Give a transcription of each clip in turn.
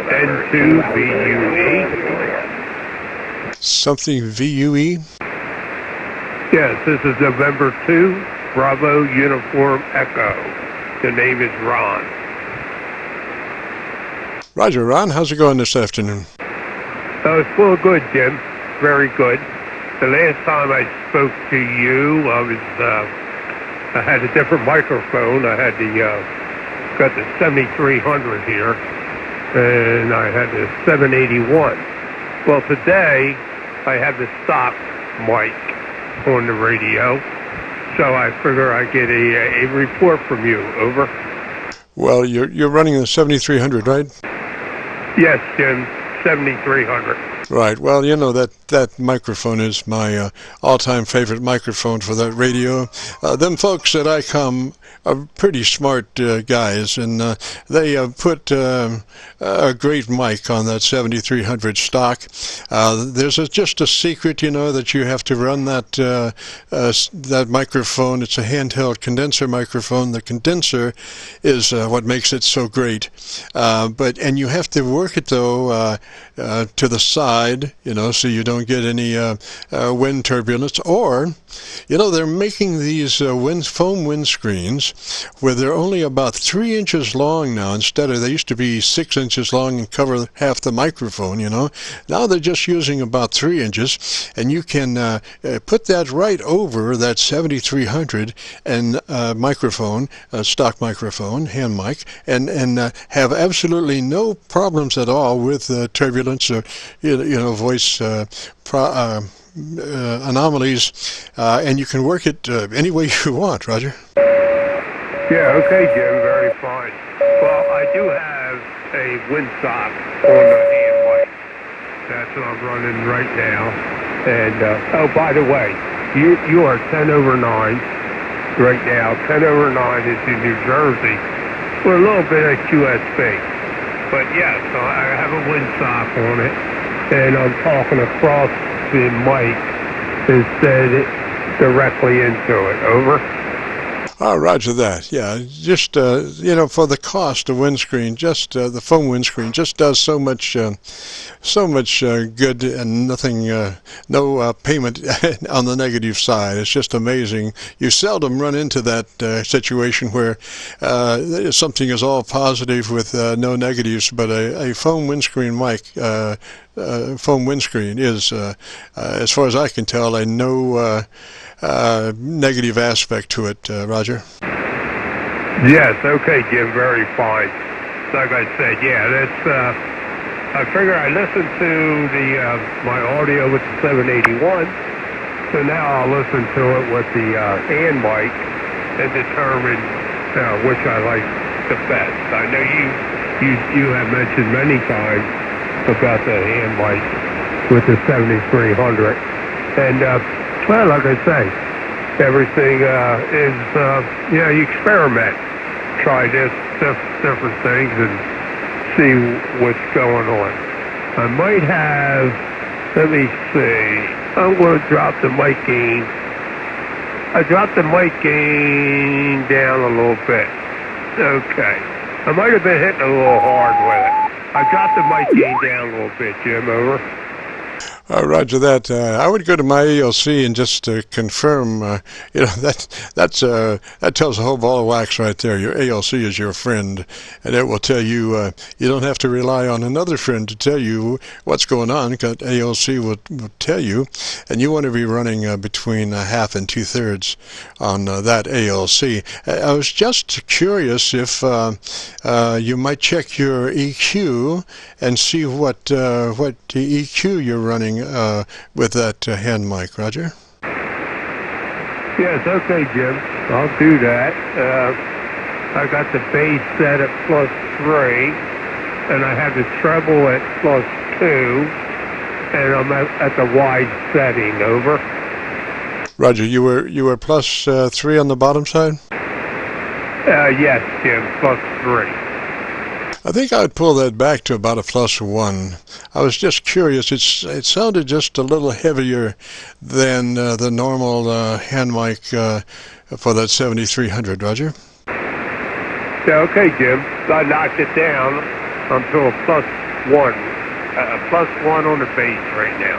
RON-N2BUE. Something VUE? Yes, this is November 2, Bravo Uniform Echo. The name is Ron. Roger, Ron. How's it going this afternoon? Oh, it's full good, Jim. Very good. The last time I spoke to you, I had a different microphone. I had got the 7300 here, and I had the 781. Well, today I have the stock mic on the radio, so I figure I get a report from you. Over. Well, you're running the 7300, right? Yes, Jim. 7300. Right. Well, you know, that microphone is my all-time favorite microphone for that radio. Them folks at ICOM are pretty smart guys, and they put a great mic on that 7300 stock. There's just a secret, you know, that you have to run that microphone. It's a handheld condenser microphone. The condenser is what makes it so great. And you have to work it, though, to the side, you know, so you don't get any wind turbulence. Or, you know, they're making these foam windscreens where they're only about 3 inches long now. Instead of, they used to be 6 inches long and cover half the microphone, you know. Now they're just using about 3 inches, and you can put that right over that 7300 and microphone, stock microphone, hand mic, and have absolutely no problems at all with turbulence or voice anomalies, and you can work it any way you want. Roger. Yeah, okay, Jim, very fine. Well, I do have a windsock on the hand mic. That's what I'm running right now. And, oh, by the way, you are 10 over 9 right now. 10 over 9 is in New Jersey with a little bit of QSB. But, yes, I have a windsock on it, and I'm talking across the mic instead directly into it. Over. Oh, roger that. Yeah, just for the cost of windscreen, just the foam windscreen just does so much good, and nothing, no payment on the negative side. It's just amazing. You seldom run into that situation where something is all positive with no negatives, but a foam windscreen mic. Foam windscreen is, as far as I can tell, a no negative aspect to it, Roger. Yes, okay, Jim, very fine. Like I said, yeah, that's, I figure I listened to my audio with the 781, so now I'll listen to it with the hand mic and determine which I like the best. I know you have mentioned many times about the hand mic with the 7300, and well, like I say, everything is, you experiment, try different things and see what's going on. I might have, let me see, I'm going to drop the mic gain. I dropped the mic gain down a little bit. Okay. I might have been hitting a little hard with it. I dropped the mic gain down a little bit, Jim, over. Roger that. I would go to my ALC and just confirm. That tells a whole ball of wax right there. Your ALC is your friend, and it will tell you. You don't have to rely on another friend to tell you what's going on, because ALC will tell you, and you want to be running between 1/2 and 2/3 on that ALC. I was just curious if you might check your EQ and see what EQ you're running with that hand mic, Roger? Yes, okay, Jim. I'll do that. I got the bass set at +3, and I have the treble at +2, and I'm at the wide setting. Over. Roger, you were +3 on the bottom side? Yes, Jim, +3. I think I would pull that back to about a +1. I was just curious. It sounded just a little heavier than the normal hand mic for that 7300, Roger. Yeah, okay, Jim. I knocked it down. I'm to a +1 on the base right now.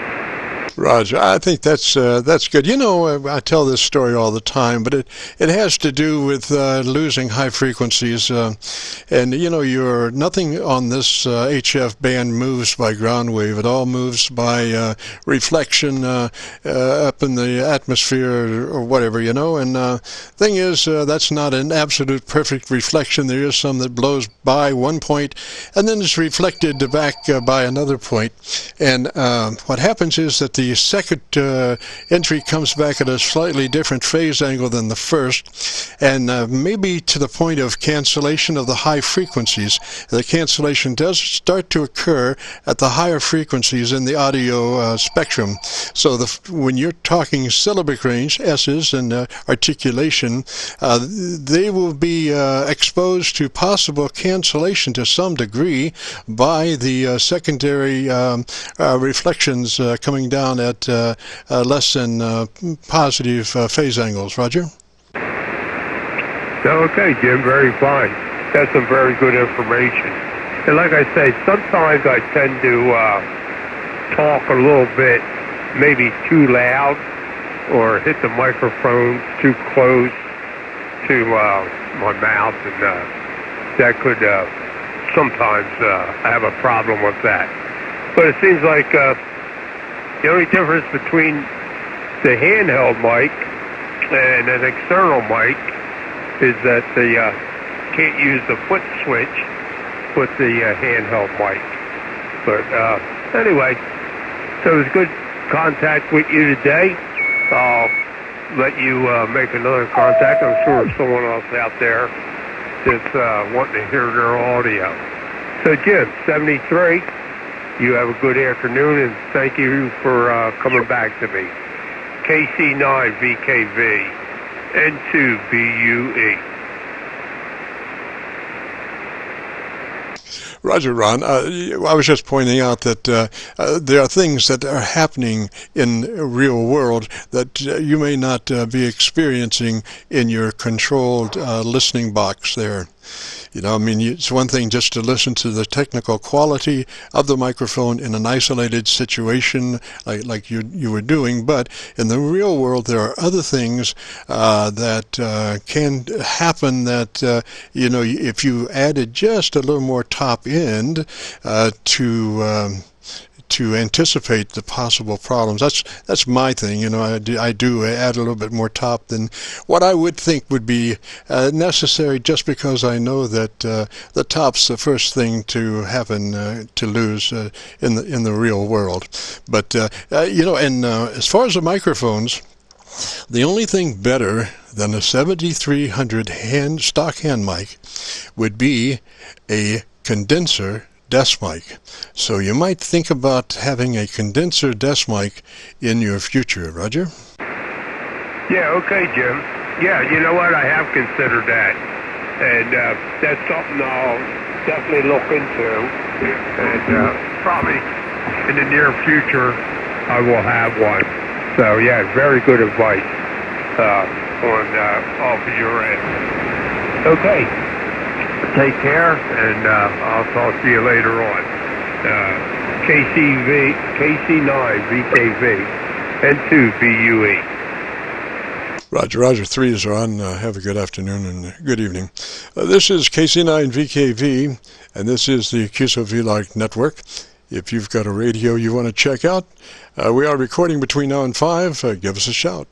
Roger, I think that's good. You know, I tell this story all the time, but it has to do with losing high frequencies, and you know, nothing on this HF band moves by ground wave. It all moves by reflection up in the atmosphere or whatever, you know. And thing is, that's not an absolute perfect reflection. There is some that blows by one point and then is reflected back by another point. And what happens is that the second entry comes back at a slightly different phase angle than the first, and maybe to the point of cancellation of the high frequencies. The cancellation does start to occur at the higher frequencies in the audio spectrum. So when you're talking syllabic range, S's, and articulation, they will be exposed to possible cancellation to some degree by the secondary reflections coming down at less than positive phase angles. Roger? Okay, Jim, very fine. That's some very good information. And like I say, sometimes I tend to talk a little bit, maybe too loud, or hit the microphone too close to my mouth, and that could sometimes have a problem with that. But it seems like the only difference between the handheld mic and an external mic is that they can't use the foot switch with the handheld mic. But anyway, so it was good contact with you today. I'll let you make another contact. I'm sure there's someone else out there that's wanting to hear their audio. So Jim, 73. You have a good afternoon, and thank you for coming back to me. KC9VKV, N2BUE. Roger, Ron. I was just pointing out that there are things that are happening in the real world that you may not be experiencing in your controlled listening box there. You know, I mean, it's one thing just to listen to the technical quality of the microphone in an isolated situation like you were doing, but in the real world there are other things that can happen that, you know, if you added just a little more top end to anticipate the possible problems. That's my thing. You know, I do add a little bit more top than what I would think would be necessary, just because I know that the top's the first thing to happen to lose in the real world. But you know, and as far as the microphones, the only thing better than a 7300 stock hand mic would be a condenser desk mic. So you might think about having a condenser desk mic in your future. Roger? Yeah, okay, Jim. Yeah, you know what? I have considered that. And that's something I'll definitely look into. And probably in the near future, I will have one. So, yeah, very good advice on off of your end. Okay. Take care, and I'll talk to you later on. KC9VKV, N2BUE. Roger. 3 is on. Have a good afternoon and good evening. This is KC9VKV, and this is the Qso-Vlog network. If you've got a radio you want to check out, we are recording between now and 5. Give us a shout.